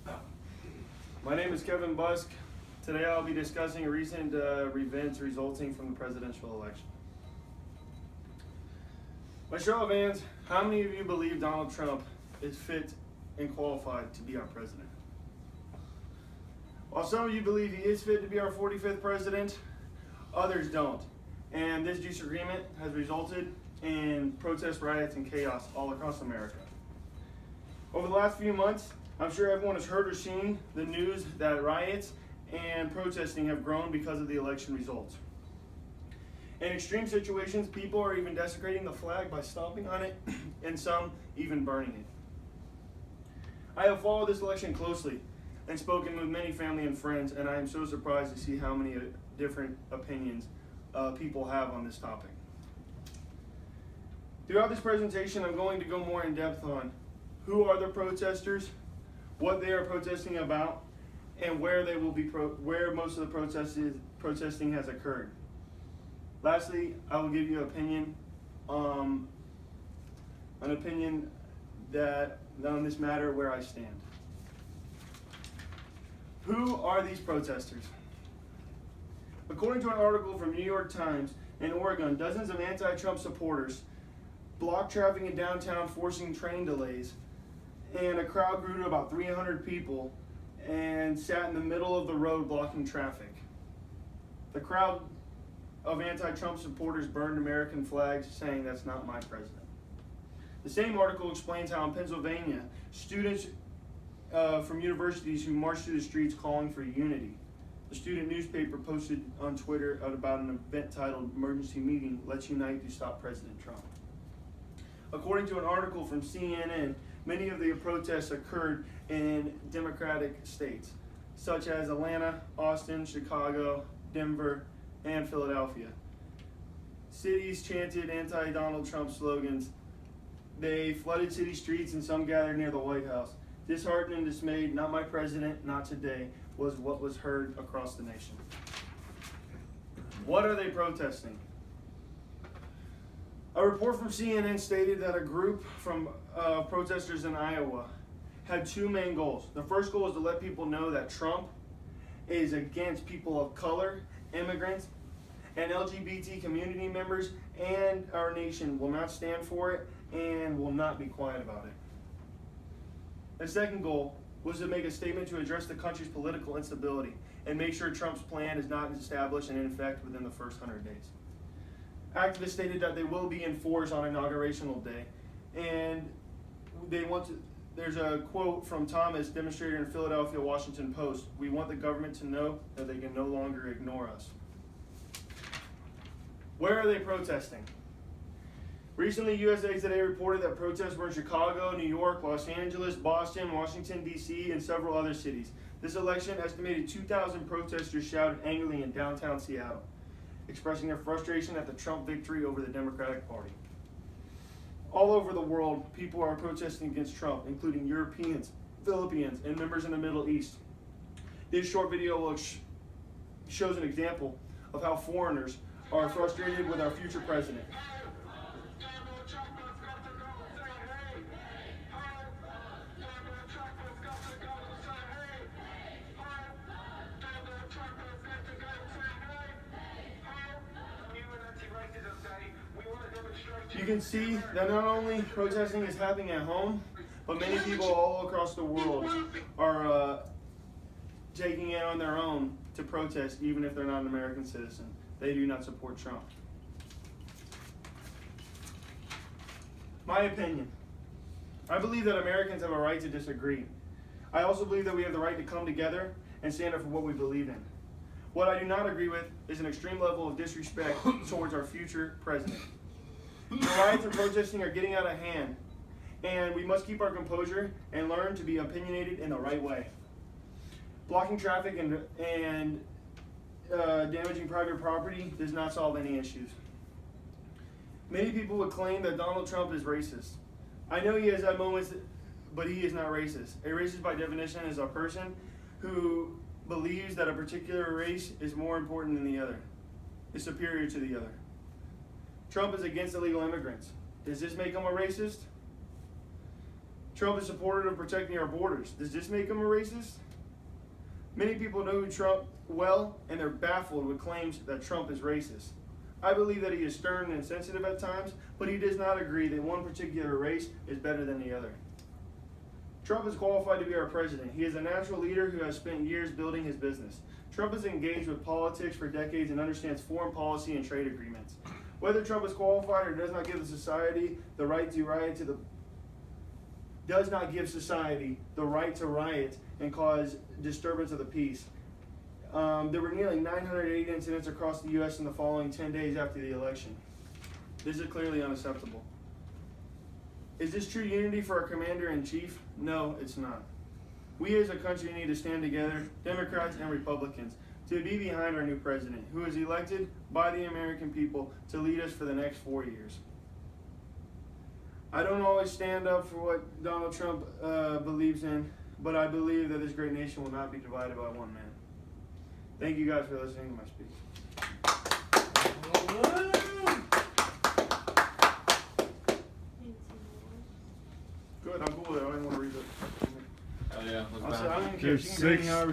Okay. My name is Kevin Busck. Today I'll be discussing recent events resulting from the presidential election. By show of hands, how many of you believe Donald Trump is fit and qualified to be our president? While some of you believe he is fit to be our 45th president, others don't. And this disagreement has resulted in protest riots and chaos all across America. Over the last few months, I'm sure everyone has heard or seen the news that riots and protesting have grown because of the election results. In extreme situations, people are even desecrating the flag by stomping on it, and some even burning it. I have followed this election closely and spoken with many family and friends, and I am so surprised to see how many different opinions people have on this topic. Throughout this presentation, I'm going to go more in depth on who are the protesters, what they are protesting about, and where they will be where most of the protesting has occurred. Lastly, I will give you an opinion that on this matter where I stand. Who are these protesters? According to an article from New York Times, in Oregon, dozens of anti-Trump supporters blocked traffic in downtown, forcing train delays, and a crowd grew to about 300 people and sat in the middle of the road blocking traffic. The crowd of anti-Trump supporters burned American flags, saying, "That's not my president." The same article explains how in Pennsylvania, students from universities who marched through the streets calling for unity. The student newspaper posted on Twitter about an event titled "Emergency Meeting, Let's Unite to Stop President Trump." According to an article from CNN, many of the protests occurred in Democratic states, such as Atlanta, Austin, Chicago, Denver, and Philadelphia. Cities chanted anti-Donald Trump slogans. They flooded city streets and some gathered near the White House. Disheartened and dismayed, "Not my president, not today," was what was heard across the nation. What are they protesting? A report from CNN stated that a group from protesters in Iowa had two main goals. The first goal is to let people know that Trump is against people of color, immigrants, and LGBT community members, and our nation will not stand for it and will not be quiet about it. The second goal was to make a statement to address the country's political instability and make sure Trump's plan is not established and in effect within the first 100 days. Activists stated that they will be in force on inaugurational day, and there's a quote from Thomas, demonstrator in Philadelphia Washington Post: "We want the government to know that they can no longer ignore us." Where are they protesting? Recently, USA Today reported that protests were in Chicago, New York, Los Angeles, Boston, Washington, D.C., and several other cities. This election, estimated 2,000 protesters shouted angrily in downtown Seattle, expressing their frustration at the Trump victory over the Democratic Party. All over the world, people are protesting against Trump, including Europeans, Philippines, and members in the Middle East. This short video shows an example of how foreigners are frustrated with our future president. You can see that not only protesting is happening at home, but many people all across the world are taking it on their own to protest, even if they're not an American citizen. They do not support Trump. My opinion. I believe that Americans have a right to disagree. I also believe that we have the right to come together and stand up for what we believe in. What I do not agree with is an extreme level of disrespect towards our future president. The riots and protesting are getting out of hand, and we must keep our composure and learn to be opinionated in the right way. Blocking traffic and damaging private property does not solve any issues. Many people would claim that Donald Trump is racist. I know he has had moments, but he is not racist. A racist by definition is a person who believes that a particular race is more important than the other, is superior to the other. Trump is against illegal immigrants. Does this make him a racist? Trump is supportive of protecting our borders. Does this make him a racist? Many people know Trump well, and they're baffled with claims that Trump is racist. I believe that he is stern and sensitive at times, but he does not agree that one particular race is better than the other. Trump is qualified to be our president. He is a natural leader who has spent years building his business. Trump is engaged with politics for decades and understands foreign policy and trade agreements. Whether Trump is qualified or does not give society the right to riot and cause disturbance of the peace. There were nearly 908 incidents across the U.S. in the following 10 days after the election. This is clearly unacceptable. Is this true unity for our commander-in-chief? No, it's not. We as a country need to stand together, Democrats and Republicans, to be behind our new president, who is elected by the American people to lead us for the next 4 years. I don't always stand up for what Donald Trump believes in, but I believe that this great nation will not be divided by one man. Thank you guys for listening to my speech. Good, I'm cool with it. I didn't want to read it. Oh yeah, I don't care. She can grade me however she